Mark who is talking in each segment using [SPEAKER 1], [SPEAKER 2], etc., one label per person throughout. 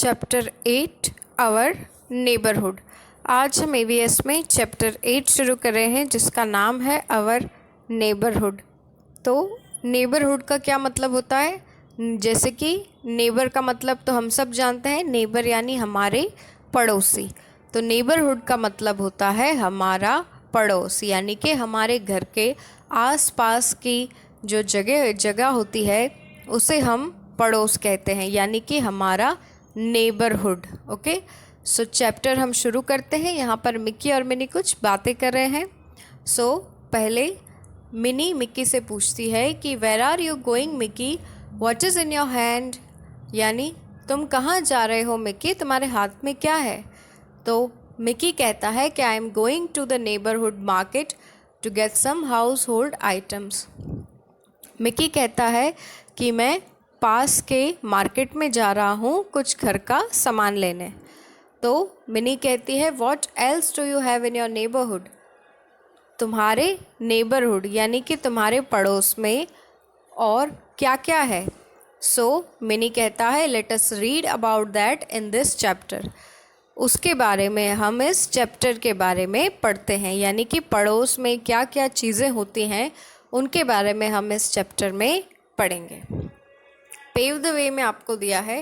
[SPEAKER 1] Chapter 8 our neighbourhood. आज हम AVS में चैप्टर 8 शुरू कर रहे हैं जिसका नाम है आवर नेबरहुड। तो नेबरहुड का क्या मतलब होता है? जैसे कि नेबर का मतलब तो हम सब जानते हैं, नेबर यानी हमारे पड़ोसी। तो नेबरहुड का मतलब होता है हमारा पड़ोस, यानी कि हमारे घर के आसपास की जो जगह होती है उसे हम पड़ोस कहते हैं, यानी कि हमारा नेबरहुड। ओके, सो चैप्टर हम शुरू करते हैं। यहाँ पर मिक्की और मिनी कुछ बातें कर रहे हैं। सो पहले मिनी मिक्की से पूछती है कि where are you going Mickey, what is in your hand, यानी तुम कहाँ जा रहे हो मिक्की, तुम्हारे हाथ में क्या है। तो मिक्की कहता है कि I am going to the neighbourhood market to get some household items. Mickey कहता है कि मैं पास के मार्केट में जा रहा हूँ कुछ घर का सामान लेने। तो मिनी कहती है what else do you have in your neighbourhood, तुम्हारे नेबरहुड यानी कि तुम्हारे पड़ोस में और क्या क्या है। सो मिनी कहता है let us read about that in this chapter, उसके बारे में हम इस चैप्टर के बारे में पढ़ते हैं, यानी कि पड़ोस में क्या क्या चीज़ें होती हैं उनके बारे में हम इस चैप्टर में पढ़ेंगे। पेव द वे में आपको दिया है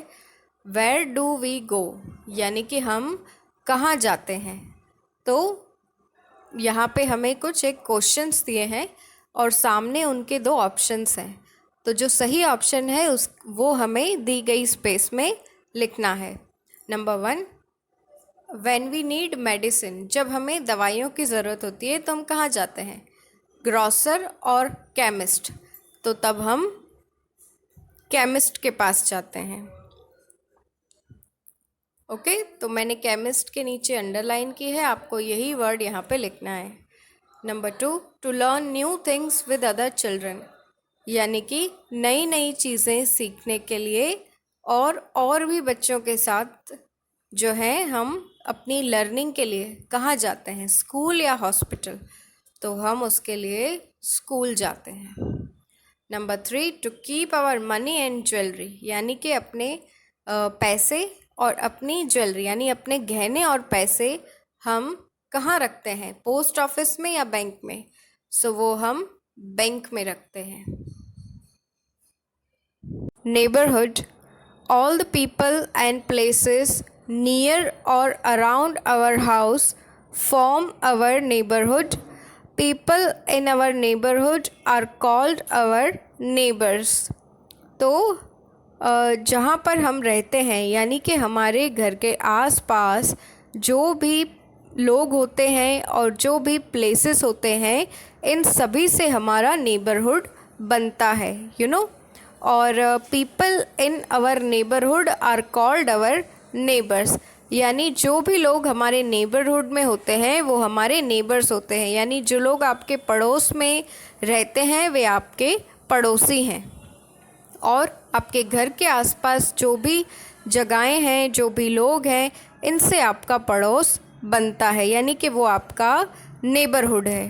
[SPEAKER 1] वेयर डू वी गो, यानी कि हम कहाँ जाते हैं। तो यहाँ पे हमें कुछ एक क्वेश्चंस दिए हैं और सामने उनके दो ऑप्शंस हैं। तो जो सही ऑप्शन है वो हमें दी गई स्पेस में लिखना है। Number 1, when we need medicine, जब हमें दवाइयों की ज़रूरत होती है तो हम कहाँ जाते हैं, ग्रॉसर और केमिस्ट, तो तब हम केमिस्ट के पास जाते हैं। ओके, तो मैंने केमिस्ट के नीचे अंडरलाइन की है, आपको यही वर्ड यहाँ पे लिखना है। Number 2, to learn new things with other children, यानी कि नई नई चीज़ें सीखने के लिए और भी बच्चों के साथ जो है हम अपनी लर्निंग के लिए कहाँ जाते हैं, स्कूल या हॉस्पिटल, तो हम उसके लिए स्कूल जाते हैं। Number 3, to keep our money and jewellery, यानी कि अपने पैसे और अपनी ज्वेलरी यानी अपने गहने और पैसे हम कहाँ रखते हैं, पोस्ट ऑफिस में या बैंक में, सो वो हम बैंक में रखते हैं। Neighbourhood, all the people and places near और around our house form our neighbourhood, people in our neighborhood are called our neighbors। तो जहाँ पर हम रहते हैं यानी कि हमारे घर के आसपास जो भी लोग होते हैं और जो भी प्लेसेस होते हैं इन सभी से हमारा नेबरहुड बनता है, और people in our neighborhood are called our neighbors, यानी जो भी लोग हमारे नेबरहुड में होते हैं वो हमारे नेबर्स होते हैं, यानी जो लोग आपके पड़ोस में रहते हैं वे आपके पड़ोसी हैं। और आपके घर के आसपास जो भी जगहें हैं, जो भी लोग हैं, इनसे आपका पड़ोस बनता है, यानी कि वो आपका नेबरहुड है।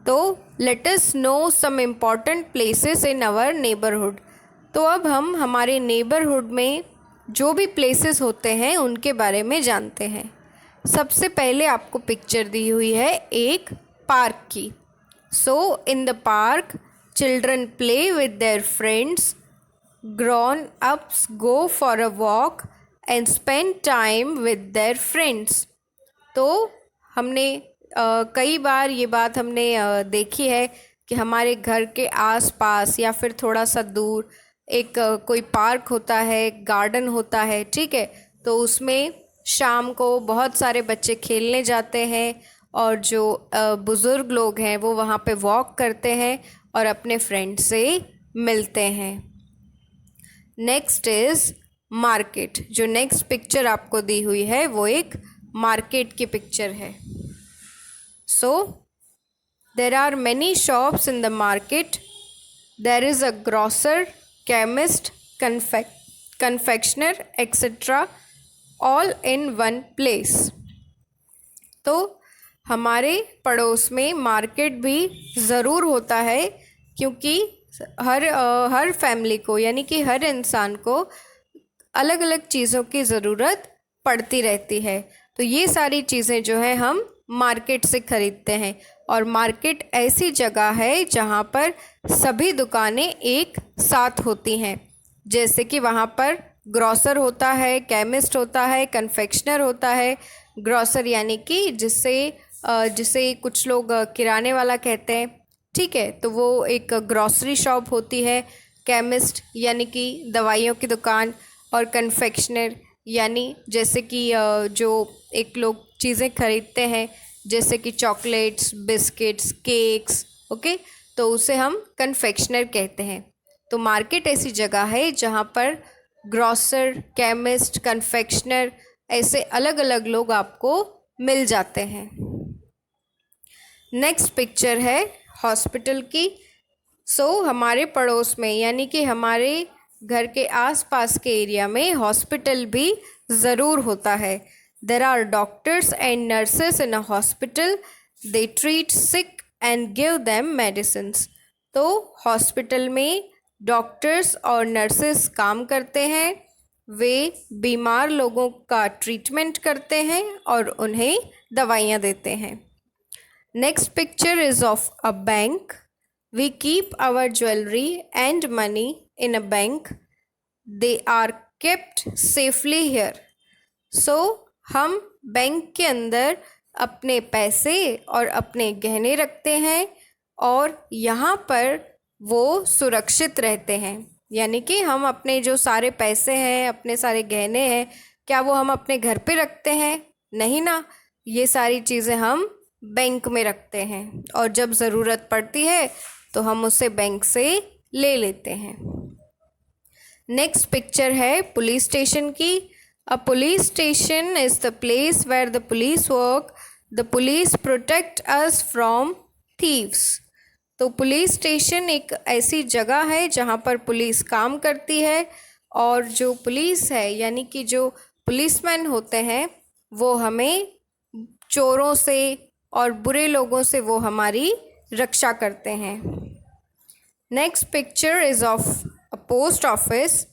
[SPEAKER 1] तो let us know some important places in our neighbourhood. तो अब हम हमारे नेबरहुड में जो भी प्लेसेस होते हैं उनके बारे में जानते हैं। सबसे पहले आपको पिक्चर दी हुई है एक पार्क की। So in the park children play with their friends, grown ups go for a walk and spend time with their friends. तो हमने कई बार ये बात हमने देखी है कि हमारे घर के आसपास या फिर थोड़ा सा दूर एक कोई पार्क होता है, गार्डन होता है, ठीक है, तो उसमें शाम को बहुत सारे बच्चे खेलने जाते हैं और जो बुज़ुर्ग लोग हैं वो वहाँ पे वॉक करते हैं और अपने फ्रेंड से मिलते हैं। Next is market. जो नेक्स्ट पिक्चर आपको दी हुई है वो एक मार्केट की पिक्चर है। So there are many shops in the market, there is a grocer, chemist, confectioner, etc. all in one place। तो हमारे पड़ोस में मार्केट भी ज़रूर होता है, क्योंकि हर फैमिली को यानी कि हर इंसान को अलग अलग चीज़ों की ज़रूरत पड़ती रहती है। तो ये सारी चीज़ें जो है हम मार्केट से ख़रीदते हैं। और मार्केट ऐसी जगह है जहाँ पर सभी दुकानें एक साथ होती हैं। जैसे कि वहाँ पर ग्रॉसर होता है, केमिस्ट होता है, कन्फेक्शनर होता है। ग्रॉसर यानी कि जिसे कुछ लोग किराने वाला कहते हैं, ठीक है, तो वो एक ग्रॉसरी शॉप होती है। केमिस्ट यानी कि दवाइयों की दुकान, और कन्फेक्शनर यानी जैसे कि जो एक लोग चीज़ें खरीदते हैं जैसे कि चॉकलेट्स, बिस्किट्स, केक्स, ओके, तो उसे हम कन्फेक्शनर कहते हैं। तो मार्केट ऐसी जगह है जहाँ पर ग्रॉसर, केमिस्ट, कन्फेक्शनर ऐसे अलग अलग लोग आपको मिल जाते हैं। नेक्स्ट पिक्चर है हॉस्पिटल की। हमारे पड़ोस में यानी कि हमारे घर के आसपास के एरिया में हॉस्पिटल भी ज़रूर होता है। There are doctors and nurses in a hospital, they treat sick and give them medicines. तो हॉस्पिटल में डॉक्टर्स और नर्सेस काम करते हैं, वे बीमार लोगों का ट्रीटमेंट करते हैं और उन्हें दवाइयाँ देते हैं। Next picture is of a bank. We keep our jewelry and money in a bank. They are kept safely here. हम बैंक के अंदर अपने पैसे और अपने गहने रखते हैं और यहाँ पर वो सुरक्षित रहते हैं। यानी कि हम अपने जो सारे पैसे हैं, अपने सारे गहने हैं, क्या वो हम अपने घर पे रखते हैं? नहीं ना, ये सारी चीज़ें हम बैंक में रखते हैं और जब ज़रूरत पड़ती है तो हम उसे बैंक से ले लेते हैं। नेक्स्ट पिक्चर है पुलिस स्टेशन की। A police station is the place where the police work. The police protect us from thieves. तो पुलिस स्टेशन एक ऐसी जगह है जहाँ पर पुलिस काम करती है और जो पुलिस है यानी कि जो पुलिसमैन होते हैं वो हमें चोरों से और बुरे लोगों से वो हमारी रक्षा करते हैं। Next picture is of a post office.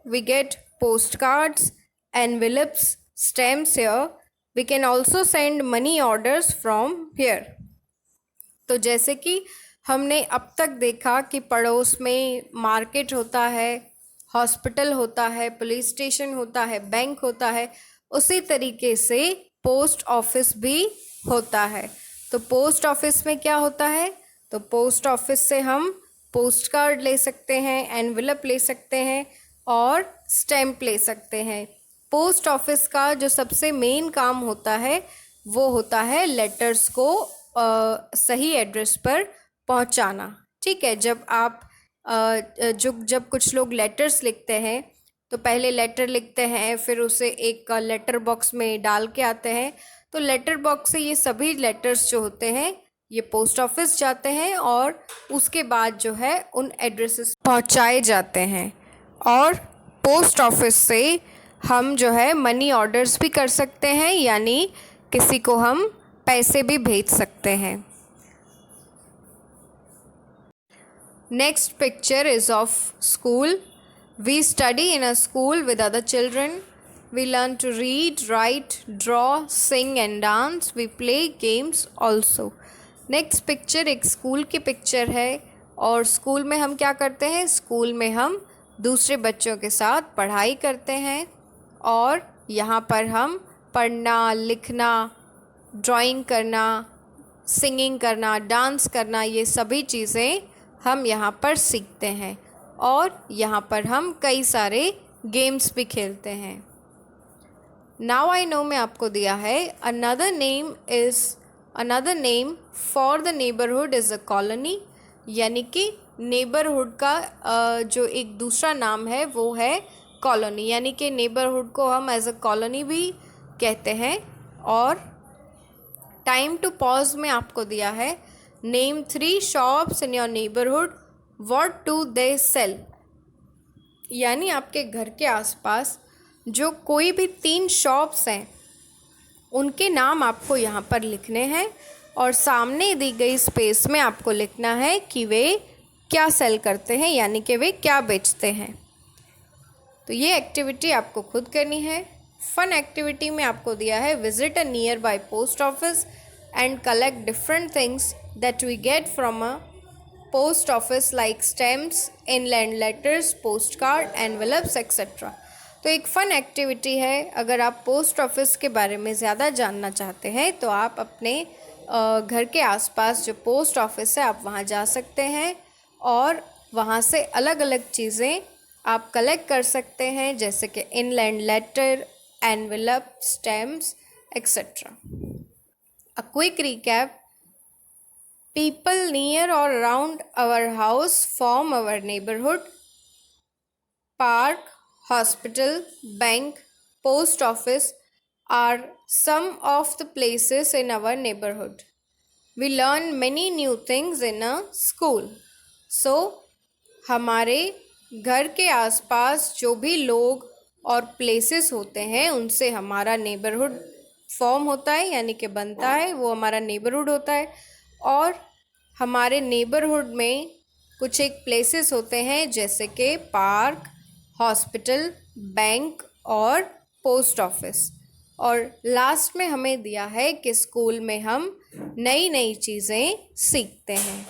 [SPEAKER 1] We get postcards, envelopes, stamps here. We can also send money orders from here. तो जैसे कि हमने अब तक देखा कि पड़ोस में मार्केट होता है, हॉस्पिटल होता है, पुलिस स्टेशन होता है, बैंक होता है, उसी तरीके से पोस्ट ऑफिस भी होता है। तो पोस्ट ऑफिस में क्या होता है? तो पोस्ट ऑफिस से हम पोस्ट कार्ड ले सकते हैं, एनवेलप ले सकते हैं और स्टैम्प ले सकते हैं। पोस्ट ऑफिस का जो सबसे मेन काम होता है वो होता है लेटर्स को सही एड्रेस पर पहुंचाना। ठीक है, जब कुछ लोग लेटर्स लिखते हैं तो पहले लेटर लिखते हैं, फिर उसे एक लेटर बॉक्स में डाल के आते हैं। तो लेटर बॉक्स से ये सभी लेटर्स जो होते हैं ये पोस्ट ऑफिस जाते हैं और उसके बाद जो है उन एड्रेसेस पहुंचाए जाते हैं। और पोस्ट ऑफिस से हम जो है मनी ऑर्डर्स भी कर सकते हैं, यानी किसी को हम पैसे भी भेज सकते हैं। Next picture is of school. We study in a school with other children. We learn to read, write, draw, sing and dance. We play games also. Next picture एक स्कूल की पिक्चर है और स्कूल में हम क्या करते हैं? School में हम दूसरे बच्चों के साथ पढ़ाई करते हैं और यहाँ पर हम पढ़ना, लिखना, ड्राइंग करना, सिंगिंग करना, डांस करना, ये सभी चीज़ें हम यहाँ पर सीखते हैं और यहाँ पर हम कई सारे गेम्स भी खेलते हैं। नाउ आई नो में आपको दिया है another name for the neighbourhood is a colony, यानी कि नेबरहुड का जो एक दूसरा नाम है वो है कॉलोनी, यानी कि नेबरहुड को हम एज अ कॉलोनी भी कहते हैं। और टाइम टू पॉज में आपको दिया है name 3 shops in your neighbourhood, what do they sell, यानी आपके घर के आसपास जो कोई भी 3 शॉप्स हैं उनके नाम आपको यहाँ पर लिखने हैं और सामने दी गई स्पेस में आपको लिखना है कि वे क्या सेल करते हैं, यानी कि वे क्या बेचते हैं। तो ये एक्टिविटी आपको खुद करनी है। फन एक्टिविटी में आपको दिया है visit a nearby post office and collect different things that we get from a post office like stamps, inland letters, postcard, envelopes etcetera. तो एक फ़न एक्टिविटी है। अगर आप पोस्ट ऑफिस के बारे में ज़्यादा जानना चाहते हैं तो आप अपने घर के आसपास जो पोस्ट ऑफिस है आप वहाँ जा सकते हैं और वहाँ से अलग अलग चीज़ें आप कलेक्ट कर सकते हैं, जैसे कि inland letter, envelope, stamps etcetera. A quick recap: people near or around our house form our neighborhood. Park, hospital, bank, post office are some of the places in our neighborhood. We learn many new things in a school. So, हमारे घर के आसपास जो भी लोग और places होते हैं उनसे हमारा नेबरहुड फॉर्म होता है, यानी कि बनता है, वो हमारा नेबरहुड होता है। और हमारे नेबरहुड में कुछ एक प्लेसेस होते हैं जैसे कि पार्क, हॉस्पिटल, बैंक और पोस्ट ऑफिस। और लास्ट में हमें दिया है कि स्कूल में हम नई नई चीज़ें सीखते हैं।